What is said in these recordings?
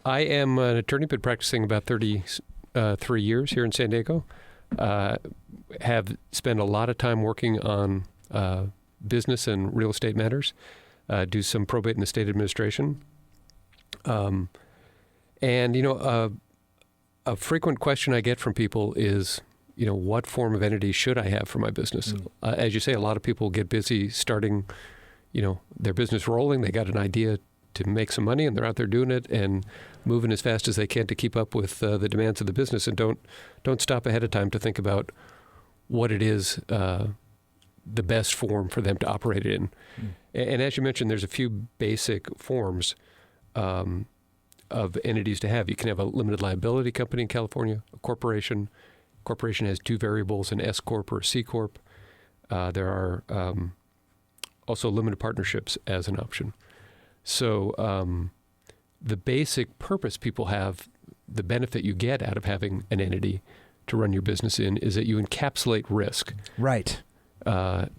I am an attorney, been practicing about 33 years here in San Diego. Have spent a lot of time working on business and real estate matters. Do some probate and estate administration. And, a frequent question I get from people is, what form of entity should I have for my business? As you say, a lot of people get busy starting, their business rolling. They got an idea to make some money, and they're out there doing it and moving as fast as they can to keep up with the demands of the business, and don't stop ahead of time to think about what it is the best form for them to operate in. And as you mentioned, there's a few basic forms of entities to have. You can have a limited liability company in California, a corporation. Corporation has two variables, an S Corp or a C Corp. There are also limited partnerships as an option. So the basic purpose people have, the benefit you get out of having an entity to run your business in, is that you encapsulate risk. Right.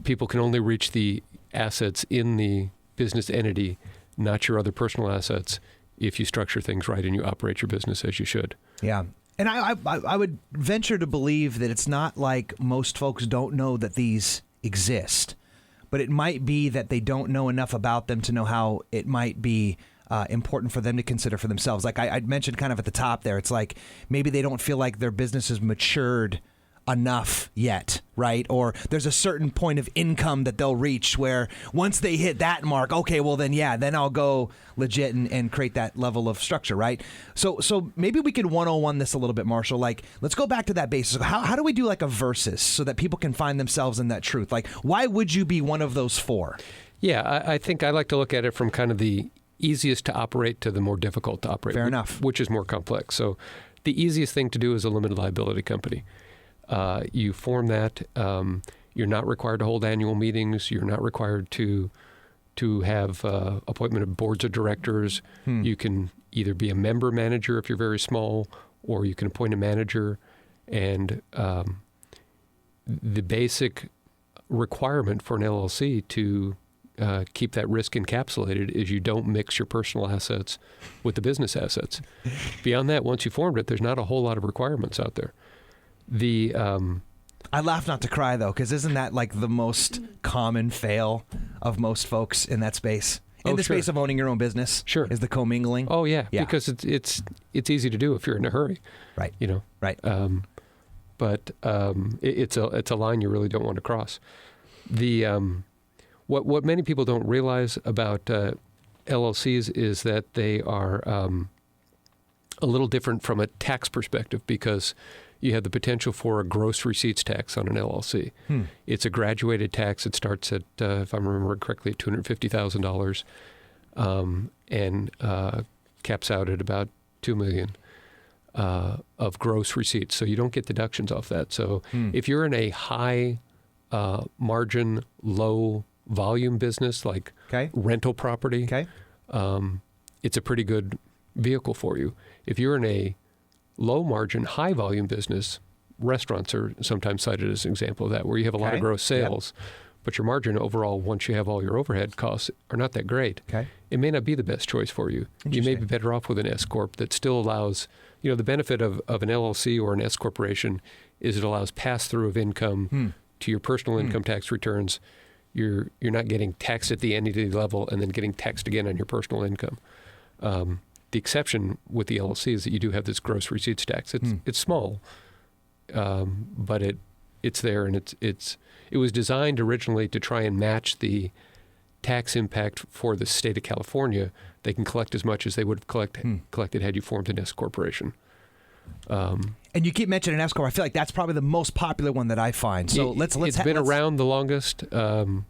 People can only reach the assets in the business entity, not your other personal assets, if you structure things right and you operate your business as you should. Yeah. And I would venture to believe that it's not like most folks don't know that these exist, but it might be that they don't know enough about them to know how it might be important for them to consider for themselves. Like I mentioned kind of at the top there, it's like maybe they don't feel like their business has matured enough yet, right? Or there's a certain point of income that they'll reach where once they hit that mark, okay, well then I'll go legit and create that level of structure, right? So maybe we could 101 this a little bit, Marshall. Like, let's go back to that basis. How do we do like a versus so that people can find themselves in that truth? Like, why would you be one of those four? Yeah, I think I like to look at it from kind of the easiest to operate to the more difficult to operate. Fair enough. Which is more complex. So the easiest thing to do is a limited liability company. You form that. You're not required to hold annual meetings. You're not required to have appointment of boards of directors. You can either be a member manager if you're very small, or you can appoint a manager. And the basic requirement for an LLC to keep that risk encapsulated is you don't mix your personal assets with the business assets. Beyond that, once you formed it, there's not a whole lot of requirements out there. I laugh not to cry, though, because isn't that like the most common fail of most folks in that space? In the space of owning your own business? Sure. Is the commingling? Oh, yeah. Because it's easy to do if you're in a hurry. Right. Right. But it's a line you really don't want to cross. What many people don't realize about LLCs is that they are a little different from a tax perspective, because you have the potential for a gross receipts tax on an LLC. It's a graduated tax. It starts at, if I'm remembering correctly, $250,000 and caps out at about $2 million of gross receipts. So you don't get deductions off that. So if you're in a high margin, low volume business like rental property, it's a pretty good vehicle for you. If you're in a low margin, high volume business, restaurants are sometimes cited as an example of that, where you have a lot of gross sales, but your margin overall, once you have all your overhead costs, are not that great. It may not be the best choice for you. You may be better off with an S Corp that still allows, the benefit of an LLC or an S Corporation is it allows pass-through of income to your personal income tax returns. You're not getting taxed at the entity level and then getting taxed again on your personal income. The exception with the LLC is that you do have this gross receipts tax. It's small, but it's there, and it was designed originally to try and match the tax impact for the state of California. They can collect as much as they would have collected had you formed an S corporation. And you keep mentioning S Corp. I feel like that's probably the most popular one that I find. So let's. It's been around the longest, and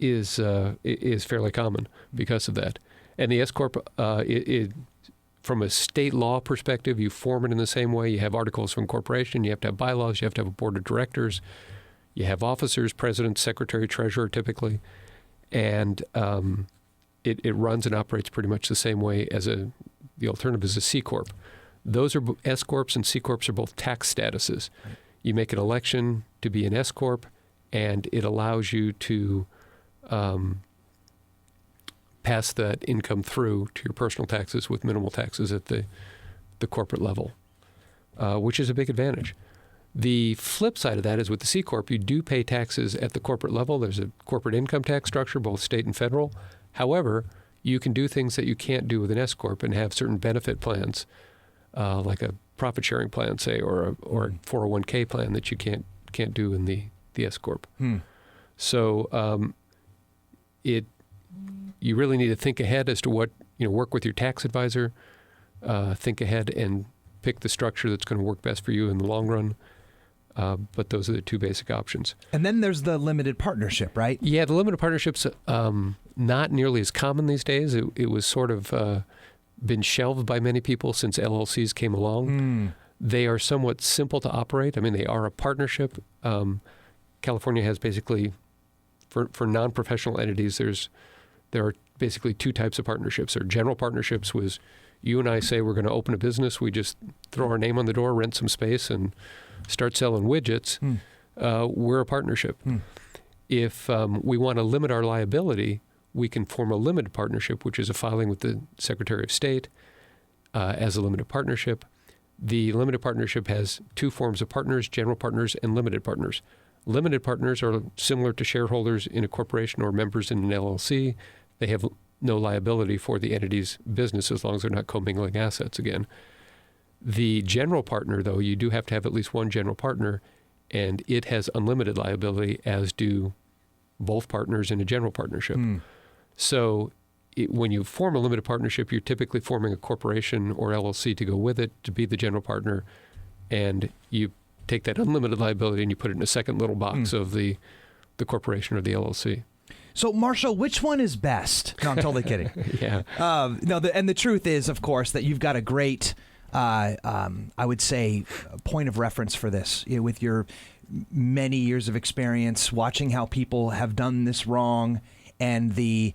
is fairly common because of that. And the S Corp, from a state law perspective, you form it in the same way. You have articles of incorporation. You have to have bylaws. You have to have a board of directors. You have officers, president, secretary, treasurer, typically, and it runs and operates pretty much the same way as the alternative is a C Corp. Those are S Corps and C Corps are both tax statuses. You make an election to be an S Corp, and it allows you to pass that income through to your personal taxes with minimal taxes at the corporate level, which is a big advantage. The flip side of that is with the C Corp, you do pay taxes at the corporate level. There's a corporate income tax structure, both state and federal. However, you can do things that you can't do with an S Corp and have certain benefit plans, like a profit sharing plan, say, or a 401k plan that you can't do in the S Corp. So you really need to think ahead as to what, work with your tax advisor, think ahead and pick the structure that's going to work best for you in the long run. But those are the two basic options. And then there's the limited partnership, right? Yeah, the limited partnership's not nearly as common these days. It was sort of been shelved by many people since LLCs came along. They are somewhat simple to operate. I mean, they are a partnership. California has basically, for non-professional entities, there are basically two types of partnerships. There are general partnerships, was you and I say we're going to open a business. We just throw our name on the door, rent some space, and start selling widgets. We're a partnership. If we want to limit our liability, we can form a limited partnership, which is a filing with the Secretary of State as a limited partnership. The limited partnership has two forms of partners, general partners and limited partners. Limited partners are similar to shareholders in a corporation or members in an LLC. They have no liability for the entity's business as long as they're not commingling assets again. The general partner, though, you do have to have at least one general partner, and it has unlimited liability, as do both partners in a general partnership. So when you form a limited partnership, you're typically forming a corporation or LLC to go with it, to be the general partner, and you take that unlimited liability and you put it in a second little box of the corporation or the LLC. So, Marshall, which one is best? No, I'm totally kidding. Yeah. And the truth is, of course, that you've got a great, I would say, point of reference for this. With your many years of experience, watching how people have done this wrong and the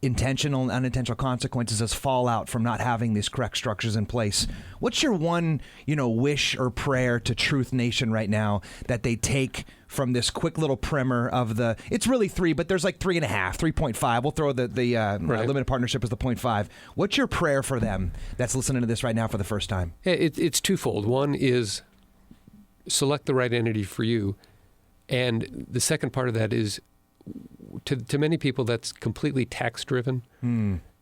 intentional and unintentional consequences as fallout from not having these correct structures in place. What's your one, wish or prayer to Truth Nation right now that they take from this quick little primer of it's really 3, but there's like 3.5, 3.5. We'll throw the limited partnership as the 0.5. What's your prayer for them that's listening to this right now for the first time? It's twofold. One is select the right entity for you. And the second part of that is, to many people, that's completely tax-driven.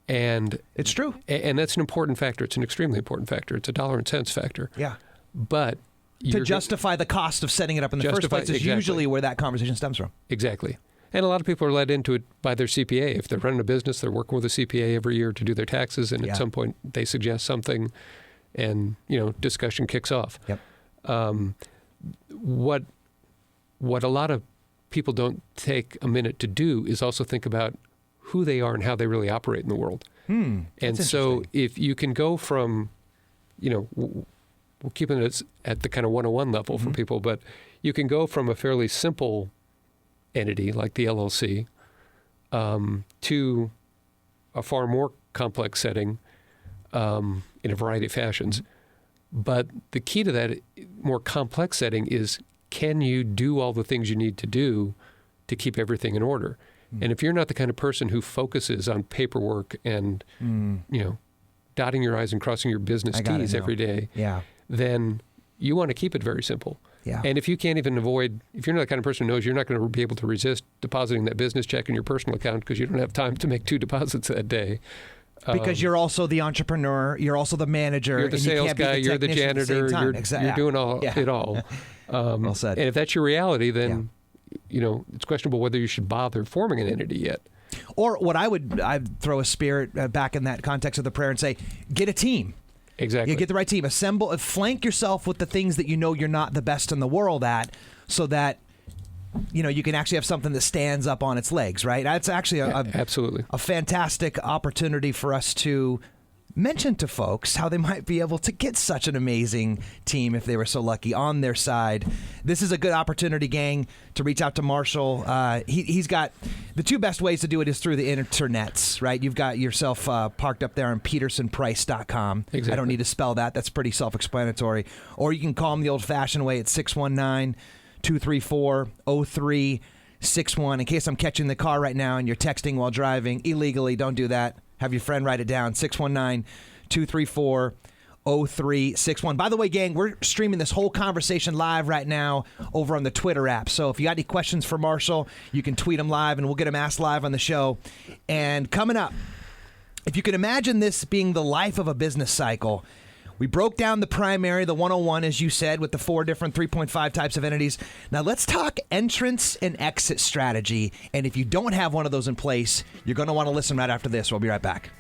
And it's true. And that's an important factor. It's an extremely important factor. It's a dollar and cents factor. Yeah. But to justify the cost of setting it up in the first place is usually where that conversation stems from. Exactly. And a lot of people are led into it by their CPA. If they're running a business, they're working with a CPA every year to do their taxes, and at some point they suggest something, and discussion kicks off. Yep. What a lot of people don't take a minute to do is also think about who they are and how they really operate in the world. And so if you can go from, we're keeping it at the kind of 101 level for people, but you can go from a fairly simple entity like the LLC to a far more complex setting in a variety of fashions. But the key to that more complex setting is, can you do all the things you need to do to keep everything in order? And if you're not the kind of person who focuses on paperwork and, dotting your I's and crossing your business T's every day, then you want to keep it very simple. Yeah. And if you can't even if you're not the kind of person who knows you're not going to be able to resist depositing that business check in your personal account because you don't have time to make 2 deposits that day. Because you're also the entrepreneur, you're also the manager. You're the sales guy, you're the janitor, you're doing it all. Well said. And if that's your reality, then it's questionable whether you should bother forming an entity yet. Or what I'd throw a spirit back in that context of the prayer and say, get a team. Exactly. You get the right team. Assemble, flank yourself with the things that you're not the best in the world at, so that you can actually have something that stands up on its legs, right? That's actually absolutely a fantastic opportunity for us to mention to folks how they might be able to get such an amazing team if they were so lucky on their side. This is a good opportunity, gang, to reach out to Marshall. He's got the 2 best ways to do it is through the internets, right? You've got yourself parked up there on petersonprice.com. Exactly. I don't need to spell that. That's pretty self-explanatory. Or you can call him the old-fashioned way at 619-234-03 6-1. In case I'm catching the car right now and you're texting while driving illegally, don't do that. Have your friend write it down. 619-234-0361. By the way, gang, we're streaming this whole conversation live right now over on the Twitter app. So if you got any questions for Marshall, you can tweet them live and we'll get them asked live on the show. And coming up, if you can imagine this being the life of a business cycle, we broke down the primary, the 101, as you said, with the 4 different 3.5 types of entities. Now let's talk entrance and exit strategy. And if you don't have one of those in place, you're going to want to listen right after this. We'll be right back.